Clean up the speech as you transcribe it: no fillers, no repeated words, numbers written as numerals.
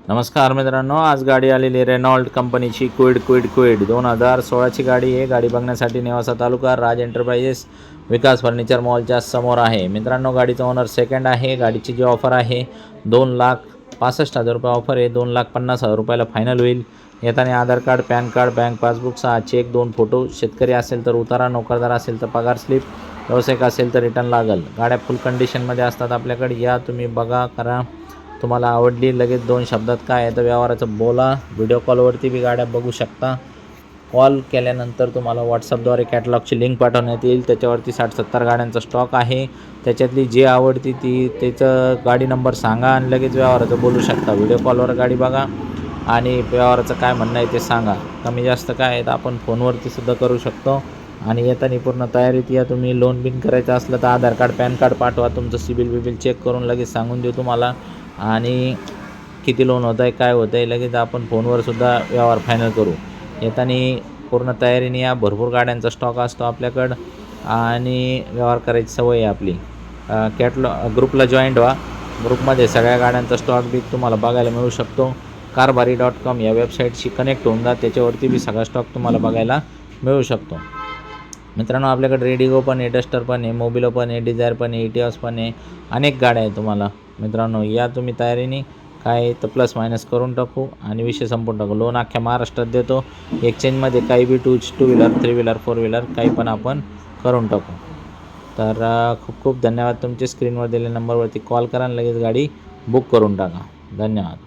नमस्कार मित्रांनो, आज गाडी आलेली रेनॉल्ट कंपनीची क्विड 2016ची गाडी आहे। गाडी बघण्यासाठी नेवासा तालुका राज एंटरप्राइजेस विकास फर्निचर मॉलच्या समोर आहे। मित्रांनो, गाडीचा ओनर सेकंड आहे। गाडीची जी ऑफर आहे 2,65,000 रुपये ऑफर आहे। 2,50,000 रुपयाला फायनल होईल। येताना Aadhaar card, PAN card, bank passbook, 6 cheque, 2 photo, शेतकरी असेल तर उतारा, नोकरदार असेल तर पगार स्लिप, व्यावसायिक असेल तर रिटर्न लागल। गाड्या फुल कंडिशनमध्ये असतात आपल्याकडे। या तुम्ही बघा, करा, तुम्हाला आवडली लगेच 2 शब्दात काय आहे तर व्यवहाराचं बोला। व्हिडिओ कॉलवरती बी गाड्या बघू शकता। कॉल केल्यानंतर तुम्हाला व्हॉट्सअपद्वारे कॅटलॉगची लिंक पाठवण्यात येईल। त्याच्यावरती 60-70 गाड्यांचा स्टॉक आहे। त्याच्यातली जी आवडती ती त्याचं गाडी नंबर सांगा आणि लगेच व्यवहाराचं बोलू शकता। व्हिडिओ कॉलवर गाडी बघा आणि व्यवहाराचं काय म्हणणं आहे ते सांगा। कमी जास्त काय आहे तर आपण फोनवरती सुद्धा करू शकतो। आणि येताना पूर्ण तयारीत या। तुम्ही लोन बिन करायचं असलं तर आधार कार्ड, पॅन कार्ड पाठवा। तुमचं सिबिल चेक करून लगेच सांगून देऊ तुम्हाला। आणि किती लोन होतं आहे, काय होतं आहे, लगेच आपण फोनवर सुद्धा व्यवहार फायनल करू। येताना पूर्ण तयारीने या। भरपूर गाड्यांचा स्टॉक असतो आपल्याकडं आणि व्यवहार करायची सवय आहे आपली। ग्रुपला जॉईंट व्हा। ग्रुपमध्ये सगळ्या गाड्यांचा स्टॉक बी तुम्हाला बघायला मिळू शकतो। कारभारी.com या वेबसाईटशी कनेक्ट होऊन जा। त्याच्यावरती बी सगळा स्टॉक तुम्हाला बघायला मिळू शकतो। मित्रांनो, आपल्याकडे रेडिगो पण आहे, डस्टर पण आहे, मोबिलो पण आहे, डिझायर पण आहे, इटिऑस पण आहे। अनेक गाड्या आहे तुम्हाला। मित्रांनो, या तुम्ही तयारीने, काय तर प्लस मायनस करून टाकू आणि विषय संपून टाकू। लोन अख्ख्या महाराष्ट्रात देतो। एक्सचेंजमध्ये काही बी टू व्हीलर, 3 व्हीलर, 4 व्हीलर काही पण आपण करून टाकू। तर खूप खूप धन्यवाद। तुमचे स्क्रीनवर दिलेल्या नंबरवरती कॉल करा आणि लगेच गाडी बुक करून टाका। धन्यवाद।